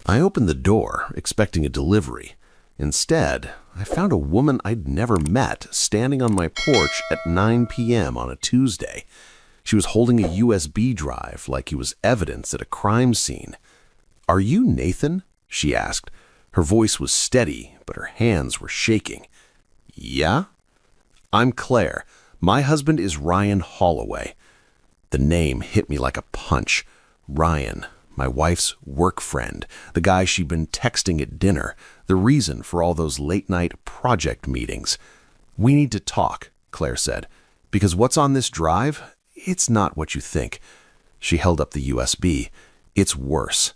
I opened the door, expecting a delivery. Instead, I found a woman I'd never met standing on my porch at 9 p.m. on a Tuesday. She was holding a USB drive like he was evidence at a crime scene. "Are you Nathan?" she asked. Her voice was steady, but her hands were shaking. "Yeah?" "I'm Claire. My husband is Ryan Holloway." The name hit me like a punch. Ryan, my wife's work friend, the guy she'd been texting at dinner, the reason for all those late-night project meetings. "We need to talk," Claire said, "because what's on this drive, it's not what you think." She held up the USB. "It's worse."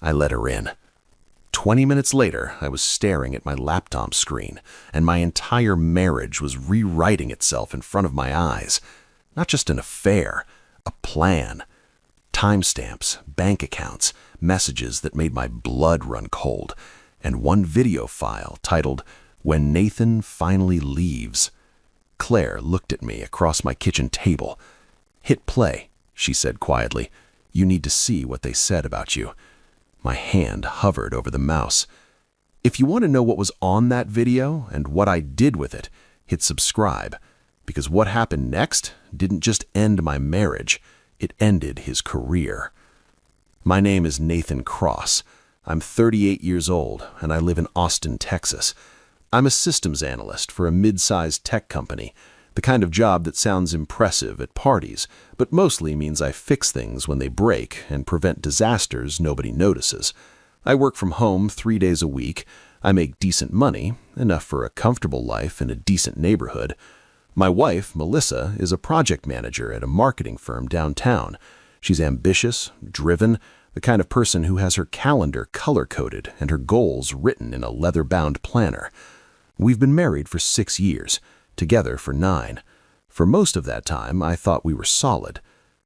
I let her in. 20 minutes later, I was staring at my laptop screen, and my entire marriage was rewriting itself in front of my eyes. Not just an affair, a plan. Timestamps, bank accounts, messages that made my blood run cold, and one video file titled, "When Nathan Finally Leaves." Claire looked at me across my kitchen table. "Hit play," she said quietly. "You need to see what they said about you." My hand hovered over the mouse. If you want to know what was on that video and what I did with it, hit subscribe, because what happened next didn't just end my marriage, it ended his career. My name is Nathan Cross. I'm 38 years old, and I live in Austin, Texas. I'm a systems analyst for a mid-sized tech company, the kind of job that sounds impressive at parties, but mostly means I fix things when they break and prevent disasters nobody notices. I work from home 3 days a week. I make decent money, enough for a comfortable life in a decent neighborhood. My wife, Melissa, is a project manager at a marketing firm downtown. She's ambitious, driven, the kind of person who has her calendar color-coded and her goals written in a leather-bound planner. We've been married for 6 years. Together for 9. For most of that time, I thought we were solid.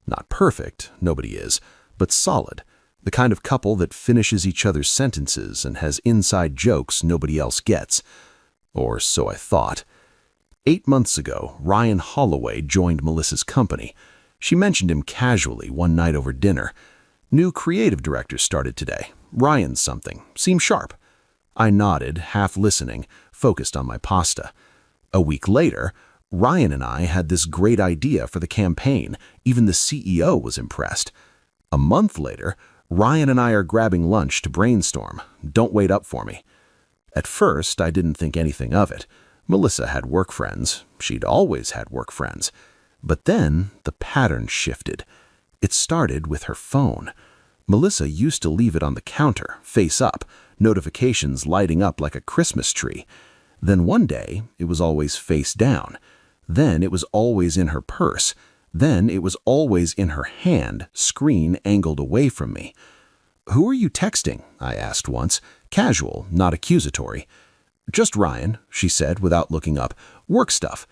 Not perfect, nobody is, but solid. The kind of couple that finishes each other's sentences and has inside jokes nobody else gets. Or so I thought. 8 months ago, Ryan Holloway joined Melissa's company. She mentioned him casually one night over dinner. "New creative director started today. Ryan's something. Seems sharp." I nodded, half listening, focused on my pasta. A week later, Ryan and I had this great idea for the campaign. Even the CEO was impressed. A month later, Ryan and I are grabbing lunch to brainstorm. Don't wait up for me. At first, I didn't think anything of it. Melissa had work friends. She'd always had work friends. But then the pattern shifted. It started with her phone. Melissa used to leave it on the counter, face up, notifications lighting up like a Christmas tree. Then one day, it was always face down. Then it was always in her purse. Then it was always in her hand, screen angled away from me. "Who are you texting?" I asked once. Casual, not accusatory. "Just Ryan," she said without looking up. "Work stuff."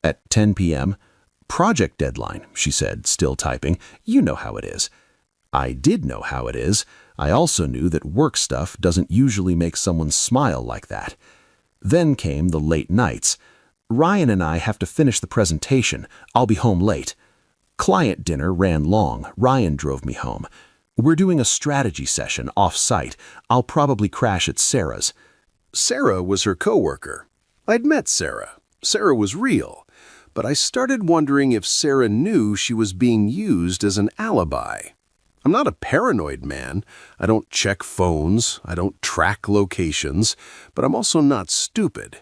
At 10 p.m., "Project deadline," she said, still typing. "You know how it is." I did know how it is. I also knew that work stuff doesn't usually make someone smile like that. Then came the late nights. "Ryan and I have to finish the presentation. I'll be home late." Client dinner ran long. Ryan drove me home. "We're doing a strategy session off-site. I'll probably crash at Sarah's." Sarah was her coworker. I'd met Sarah. Sarah was real. But I started wondering if Sarah knew she was being used as an alibi. I'm not a paranoid man. I don't check phones. I don't track locations. But I'm also not stupid.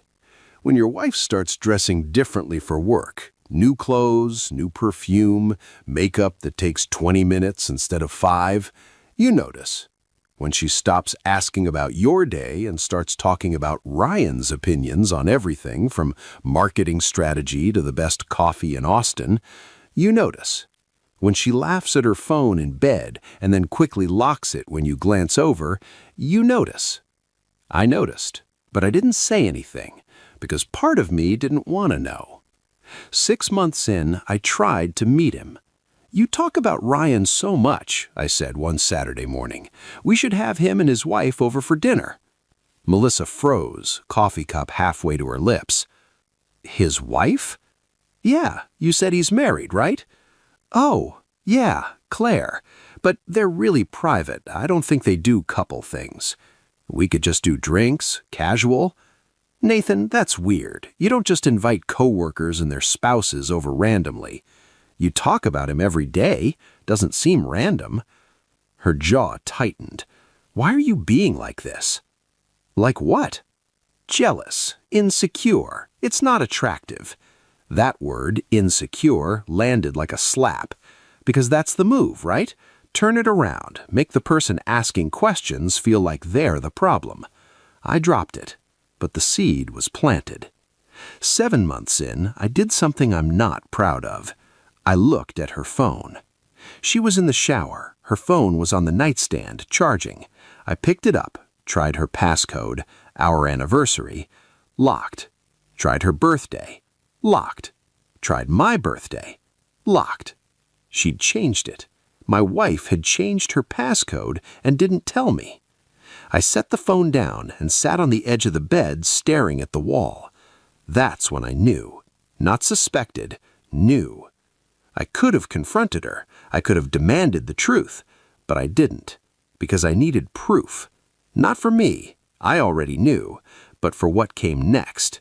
When your wife starts dressing differently for work, new clothes, new perfume, makeup that takes 20 minutes instead of 5, you notice. When she stops asking about your day and starts talking about Ryan's opinions on everything from marketing strategy to the best coffee in Austin, you notice. When she laughs at her phone in bed and then quickly locks it when you glance over, you notice. I noticed, but I didn't say anything because part of me didn't want to know. 6 months in, I tried to meet him. "You talk about Ryan so much," I said one Saturday morning. "We should have him and his wife over for dinner." Melissa froze, coffee cup halfway to her lips. "His wife?" "Yeah, you said he's married, right?" "Oh, yeah, Claire. But they're really private. I don't think they do couple things. We could just do drinks, casual. Nathan, that's weird. You don't just invite coworkers and their spouses over randomly. You talk about him every day. Doesn't seem random. Her jaw tightened. Why are you being like this? Like what? Jealous, insecure. It's not attractive. That word, insecure, landed like a slap. Because that's the move, right? Turn it around. Make the person asking questions feel like they're the problem. I dropped it, but the seed was planted. 7 months in, I did something I'm not proud of. I looked at her phone. She was in the shower. Her phone was on the nightstand, charging. I picked it up, tried her passcode, our anniversary, locked. Tried her birthday, locked. Tried my birthday, locked. She'd changed it. My wife had changed her passcode and didn't tell me. I set the phone down and sat on the edge of the bed staring at the wall. That's when I knew. Not suspected, knew. I could have confronted her. I could have demanded the truth. But I didn't, because I needed proof. Not for me, I already knew, but for what came next.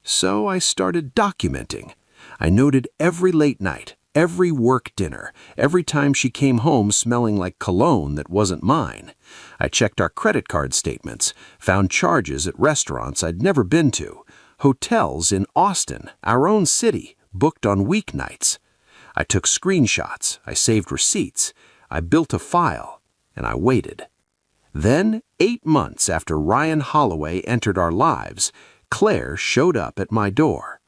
So I started documenting. I noted every late night, every work dinner, every time she came home smelling like cologne that wasn't mine. I checked our credit card statements, found charges at restaurants I'd never been to, hotels in Austin, our own city, booked on weeknights. I took screenshots, I saved receipts, I built a file, and I waited. Then, 8 months after Ryan Holloway entered our lives, Claire showed up at my door.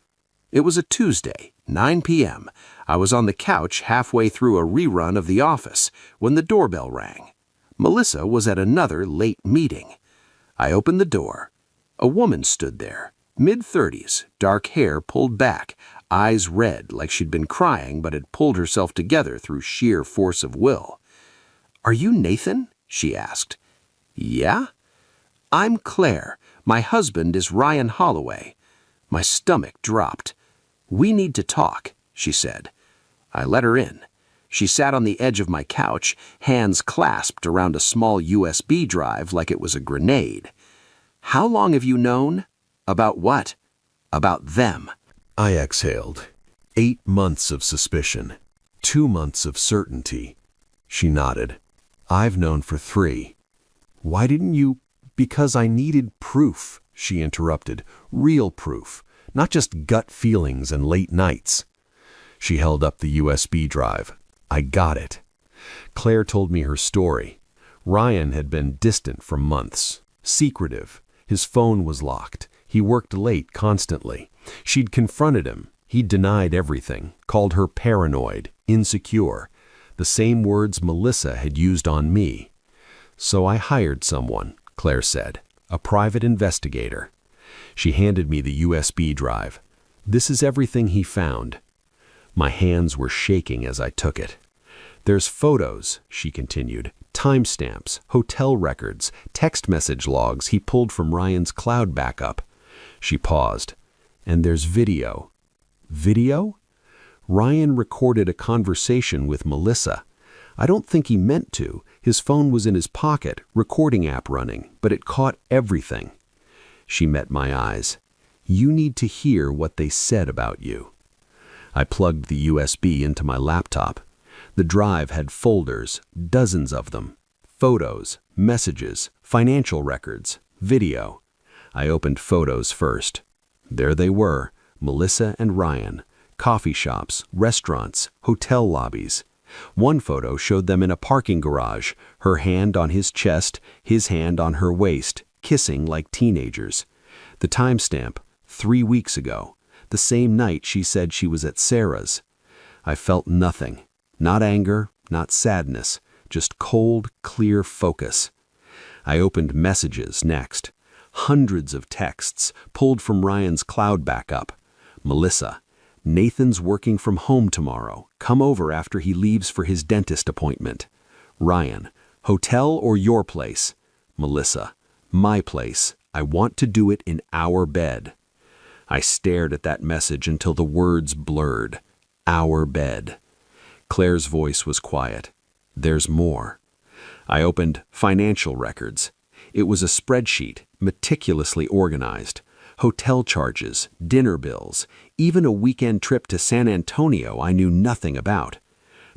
It was a Tuesday, 9 p.m. I was on the couch halfway through a rerun of The Office when the doorbell rang. Melissa was at another late meeting. I opened the door. A woman stood there, mid-30s, dark hair pulled back, eyes red like she'd been crying but had pulled herself together through sheer force of will. "Are you Nathan?" she asked. "Yeah?" "I'm Claire. My husband is Ryan Holloway." My stomach dropped. "We need to talk," she said. I let her in. She sat on the edge of my couch, hands clasped around a small USB drive like it was a grenade. "How long have you known?" "About what?" "About them." I exhaled. 8 months of suspicion. 2 months of certainty. She nodded. "I've known for 3. "Why didn't you—" "Because I needed proof," she interrupted. "Real proof. Not just gut feelings and late nights." She held up the USB drive. I got it. Claire told me her story. Ryan had been distant for months. Secretive. His phone was locked. He worked late constantly. She'd confronted him. He'd denied everything, called her paranoid, insecure. The same words Melissa had used on me. "So I hired someone," Claire said. "A private investigator." She handed me the USB drive. "This is everything he found." My hands were shaking as I took it. "There's photos," she continued, "timestamps, hotel records, text message logs he pulled from Ryan's cloud backup." She paused. "And there's video." "Video?" "Ryan recorded a conversation with Melissa. I don't think he meant to. His phone was in his pocket, recording app running, but it caught everything." She met my eyes. "You need to hear what they said about you." I plugged the USB into my laptop. The drive had folders, dozens of them. Photos, messages, financial records, video. I opened photos first. There they were, Melissa and Ryan. Coffee shops, restaurants, hotel lobbies. One photo showed them in a parking garage, her hand on his chest, his hand on her waist, kissing like teenagers. The timestamp, 3 weeks ago. The same night she said she was at Sarah's. I felt nothing. Not anger, not sadness, just cold, clear focus. I opened messages next. Hundreds of texts pulled from Ryan's cloud backup. Melissa, "Nathan's working from home tomorrow. Come over after he leaves for his dentist appointment." Ryan, "Hotel or your place?" Melissa, "My place. I want to do it in our bed." I stared at that message until the words blurred. Our bed. Claire's voice was quiet. There's more. I opened financial records. It was a spreadsheet, meticulously organized. Hotel charges, dinner bills, even a weekend trip to San Antonio I knew nothing about.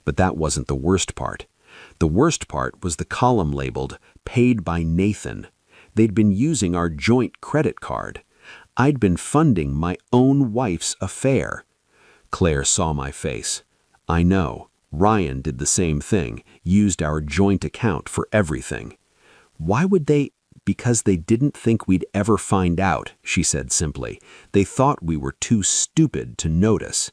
But that wasn't the worst part. The worst part was the column labeled Paid by Nathan. They'd been using our joint credit card. I'd been funding my own wife's affair. Claire saw my face. I know. Ryan did the same thing, used our joint account for everything. Why would they? Because they didn't think we'd ever find out, she said simply. They thought we were too stupid to notice.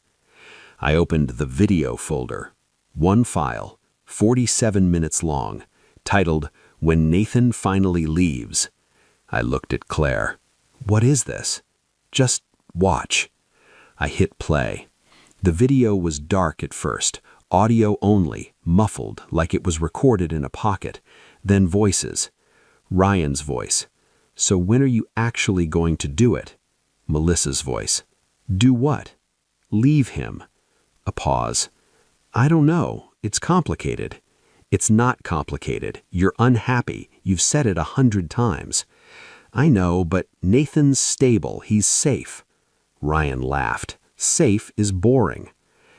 I opened the video folder. One file, 47 minutes long, titled, When Nathan Finally Leaves. I looked at Claire. What is this? Just watch. I hit play. The video was dark at first, audio only, muffled like it was recorded in a pocket. Then voices. Ryan's voice. So when are you actually going to do it? Melissa's voice. Do what? Leave him. A pause. I don't know. It's complicated. It's not complicated. You're unhappy. You've said it 100 times. I know, but Nathan's stable. He's safe. Ryan laughed. Safe is boring.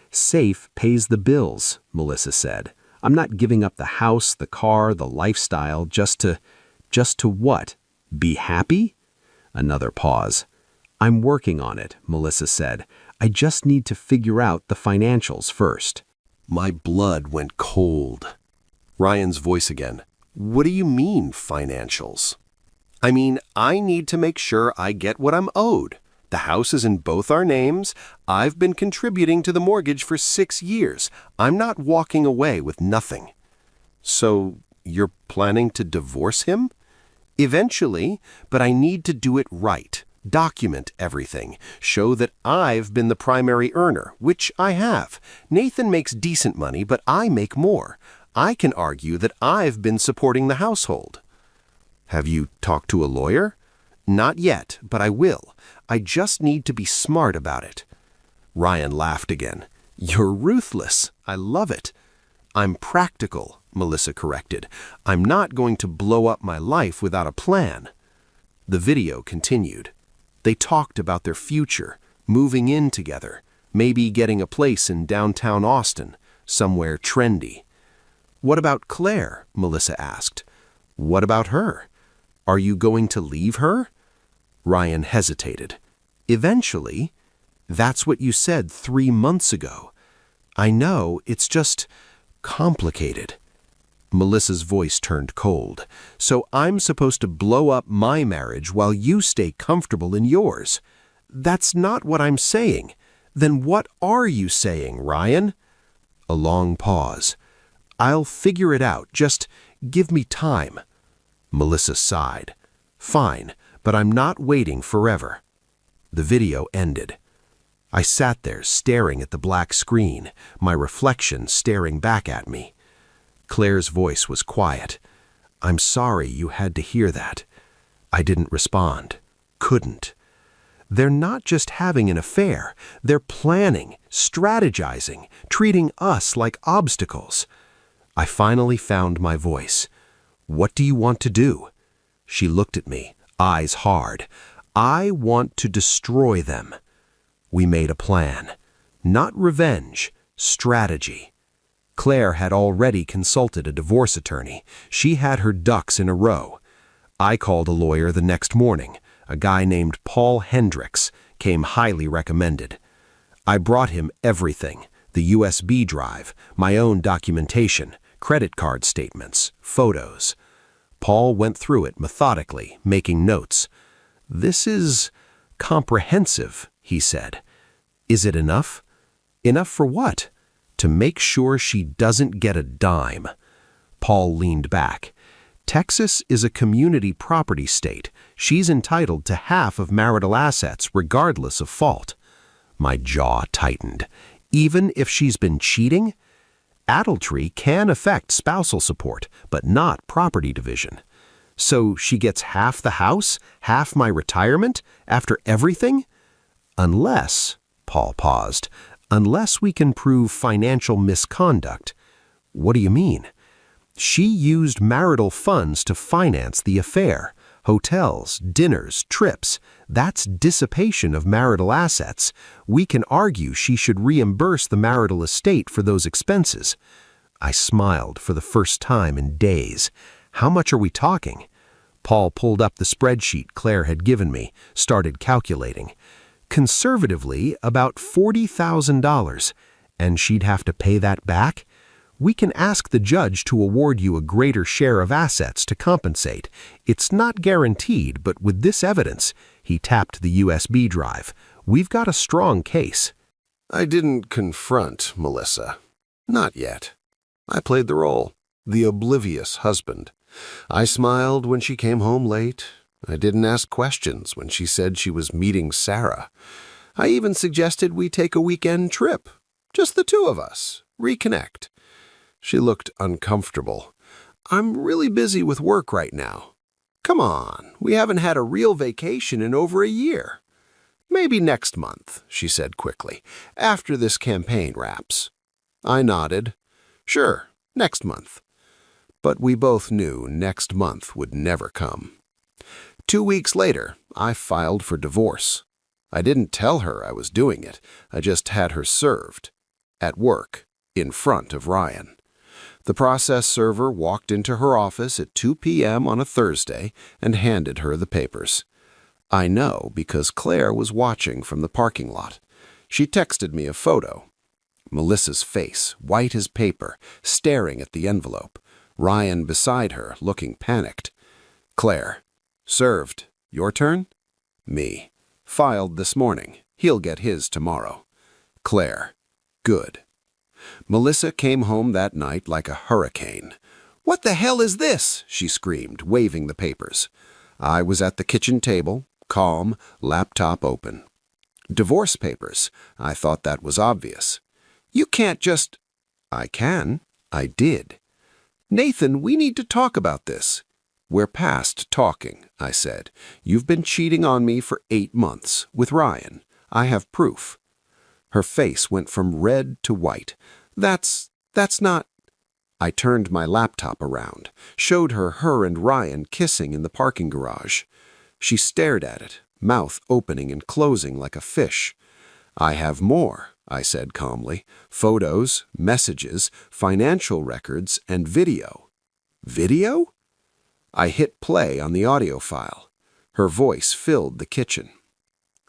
Safe pays the bills, Melissa said. I'm not giving up the house, the car, the lifestyle, just to what? Be happy? Another pause. I'm working on it, Melissa said. I just need to figure out the financials first. My blood went cold. Ryan's voice again. What do you mean, financials? I mean, I need to make sure I get what I'm owed. The house is in both our names. I've been contributing to the mortgage for 6 years. I'm not walking away with nothing. So, you're planning to divorce him? Eventually, but I need to do it right. Document everything. Show that I've been the primary earner, which I have. Nathan makes decent money, but I make more. I can argue that I've been supporting the household. Have you talked to a lawyer? Not yet, but I will. I just need to be smart about it. Ryan laughed again. You're ruthless. I love it. I'm practical, Melissa corrected. I'm not going to blow up my life without a plan. The video continued. They talked about their future, moving in together, maybe getting a place in downtown Austin, somewhere trendy. What about Claire? Melissa asked. What about her? Are you going to leave her? Ryan hesitated. Eventually. That's what you said 3 months ago. I know, it's just complicated. Melissa's voice turned cold. So I'm supposed to blow up my marriage while you stay comfortable in yours. That's not what I'm saying. Then what are you saying, Ryan? A long pause. I'll figure it out. Just give me time. Melissa sighed. Fine, but I'm not waiting forever. The video ended. I sat there staring at the black screen, my reflection staring back at me. Claire's voice was quiet. I'm sorry you had to hear that. I didn't respond. Couldn't. They're not just having an affair. They're planning, strategizing, treating us like obstacles. I finally found my voice. What do you want to do? She looked at me, eyes hard. I want to destroy them. We made a plan. Not revenge, strategy. Claire had already consulted a divorce attorney. She had her ducks in a row. I called a lawyer the next morning. A guy named Paul Hendricks came highly recommended. I brought him everything, the USB drive, my own documentation, credit card statements, photos. Paul went through it methodically, making notes. This is comprehensive, he said. Is it enough? Enough for what? To make sure she doesn't get a dime. Paul leaned back. Texas is a community property state. She's entitled to half of marital assets regardless of fault. My jaw tightened. Even if she's been cheating? Adultery can affect spousal support, but not property division. So she gets half the house, half my retirement, after everything? Unless, Paul paused, unless we can prove financial misconduct. What do you mean? She used marital funds to finance the affair. Hotels, dinners, trips. That's dissipation of marital assets. We can argue she should reimburse the marital estate for those expenses. I smiled for the first time in days. How much are we talking? Paul pulled up the spreadsheet Claire had given me, started calculating. Conservatively, about $40,000. And she'd have to pay that back? We can ask the judge to award you a greater share of assets to compensate. It's not guaranteed, but with this evidence, he tapped the USB drive, we've got a strong case. I didn't confront Melissa. Not yet. I played the role, the oblivious husband. I smiled when she came home late. I didn't ask questions when she said she was meeting Sarah. I even suggested we take a weekend trip. Just the two of us. Reconnect. She looked uncomfortable. I'm really busy with work right now. Come on, we haven't had a real vacation in over a year. Maybe next month, she said quickly, after this campaign wraps. I nodded. Sure, next month. But we both knew next month would never come. 2 weeks later, I filed for divorce. I didn't tell her I was doing it. I just had her served. At work, in front of Ryan. The process server walked into her office at 2 p.m. on a Thursday and handed her the papers. I know because Claire was watching from the parking lot. She texted me a photo. Melissa's face, white as paper, staring at the envelope. Ryan beside her, looking panicked. Claire. Served. Your turn? Me. Filed this morning. He'll get his tomorrow. Claire. Good. Melissa came home that night like a hurricane. What the hell is this? She screamed, waving the papers. I was at the kitchen table, calm, laptop open. Divorce papers. I thought that was obvious. You can't just... I can. I did. Nathan, we need to talk about this. We're past talking, I said. You've been cheating on me for 8 months, with Ryan. I have proof. Her face went from red to white. That's not... I turned my laptop around, showed her and Ryan kissing in the parking garage. She stared at it, mouth opening and closing like a fish. I have more, I said calmly. Photos, messages, financial records, and video. Video? I hit play on the audio file. Her voice filled the kitchen.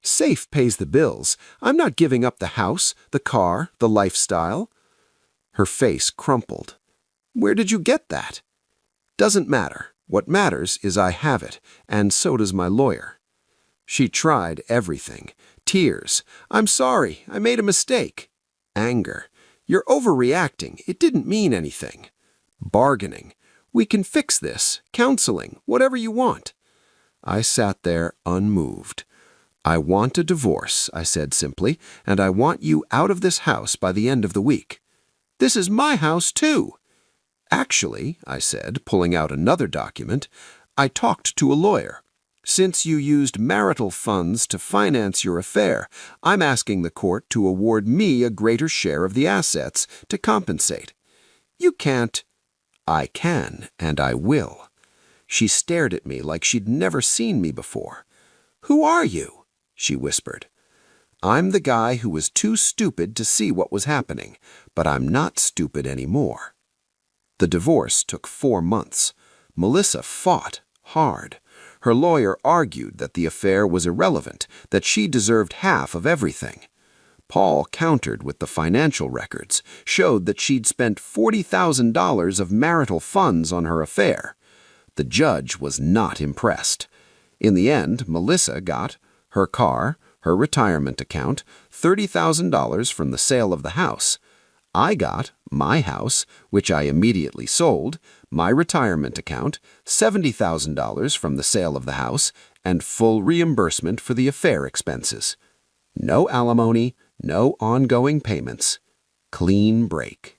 Safe pays the bills. I'm not giving up the house, the car, the lifestyle. Her face crumpled. Where did you get that? Doesn't matter. What matters is I have it, and so does my lawyer. She tried everything. Tears. I'm sorry. I made a mistake. Anger. You're overreacting. It didn't mean anything. Bargaining. We can fix this. Counseling. Whatever you want. I sat there unmoved. I want a divorce, I said simply, and I want you out of this house by the end of the week. This is my house, too. Actually, I said, pulling out another document, I talked to a lawyer. Since you used marital funds to finance your affair, I'm asking the court to award me a greater share of the assets to compensate. You can't. I can, and I will. She stared at me like she'd never seen me before. Who are you? She whispered. I'm the guy who was too stupid to see what was happening, but I'm not stupid anymore. The divorce took 4 months. Melissa fought hard. Her lawyer argued that the affair was irrelevant, that she deserved half of everything. Paul countered with the financial records, showed that she'd spent $40,000 of marital funds on her affair. The judge was not impressed. In the end, Melissa got her car, her retirement account, $30,000 from the sale of the house. I got my house, which I immediately sold, my retirement account, $70,000 from the sale of the house, and full reimbursement for the affair expenses. No alimony, no ongoing payments. Clean break.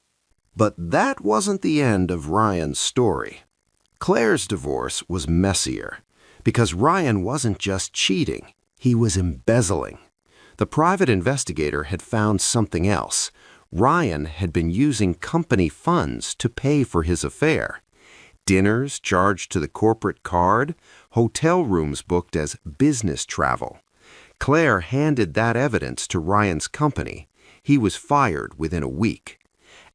But that wasn't the end of Ryan's story. Claire's divorce was messier, because Ryan wasn't just cheating, he was embezzling. The private investigator had found something else. Ryan had been using company funds to pay for his affair. Dinners charged to the corporate card, hotel rooms booked as business travel. Claire handed that evidence to Ryan's company. He was fired within a week.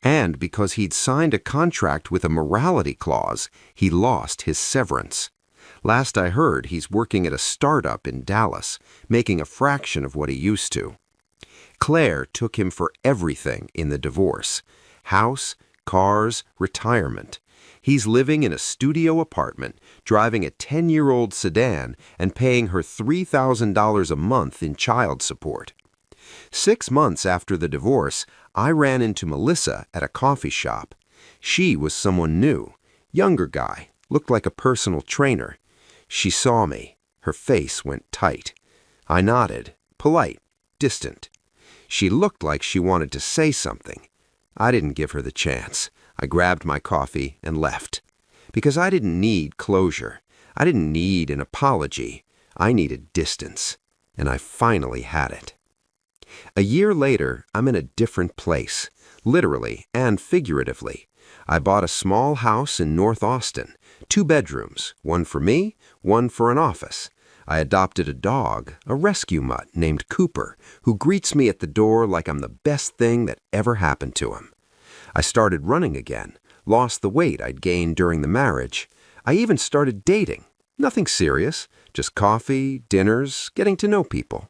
And because he'd signed a contract with a morality clause, he lost his severance. Last I heard, he's working at a startup in Dallas, making a fraction of what he used to. Claire took him for everything in the divorce: house, cars, retirement. He's living in a studio apartment, driving a 10-year-old sedan, and paying her $3,000 a month in child support. 6 months after the divorce, I ran into Melissa at a coffee shop. She was someone new, younger guy, looked like a personal trainer. She saw me. Her face went tight. I nodded, polite, distant. She looked like she wanted to say something. I didn't give her the chance. I grabbed my coffee and left. Because I didn't need closure. I didn't need an apology. I needed distance. And I finally had it. A year later, I'm in a different place, literally and figuratively. I bought a small house in North Austin, 2 bedrooms, one for me, one for an office. I adopted a dog, a rescue mutt named Cooper, who greets me at the door like I'm the best thing that ever happened to him. I started running again, lost the weight I'd gained during the marriage. I even started dating. Nothing serious, just coffee, dinners, getting to know people.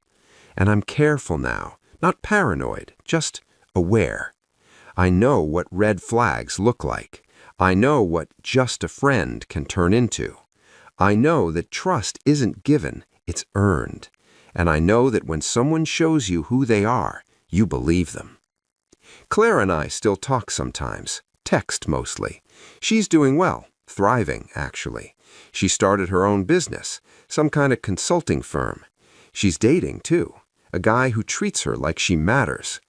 And I'm careful now, not paranoid, just aware. I know what red flags look like. I know what just a friend can turn into. I know that trust isn't given, it's earned. And I know that when someone shows you who they are, you believe them. Claire and I still talk sometimes, text mostly. She's doing well, thriving, actually. She started her own business, some kind of consulting firm. She's dating, too, a guy who treats her like she matters.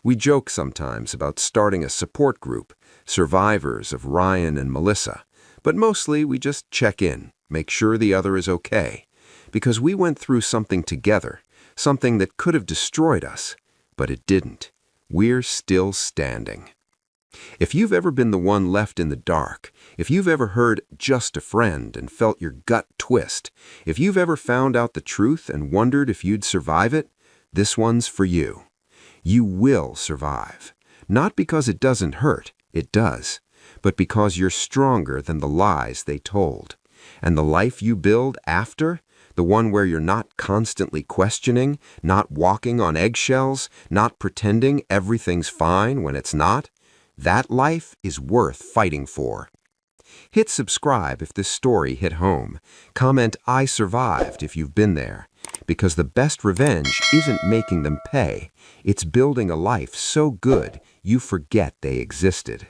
We joke sometimes about starting a support group, survivors of Ryan and Melissa, but mostly we just check in, make sure the other is okay, because we went through something together, something that could have destroyed us, but it didn't. We're still standing. If you've ever been the one left in the dark, if you've ever heard just a friend and felt your gut twist, if you've ever found out the truth and wondered if you'd survive it, this one's for you. You will survive. Not because it doesn't hurt, it does, but because you're stronger than the lies they told. And the life you build after, the one where you're not constantly questioning, not walking on eggshells, not pretending everything's fine when it's not, that life is worth fighting for. Hit subscribe if this story hit home. Comment "I survived" if you've been there. Because the best revenge isn't making them pay. It's building a life so good you forget they existed.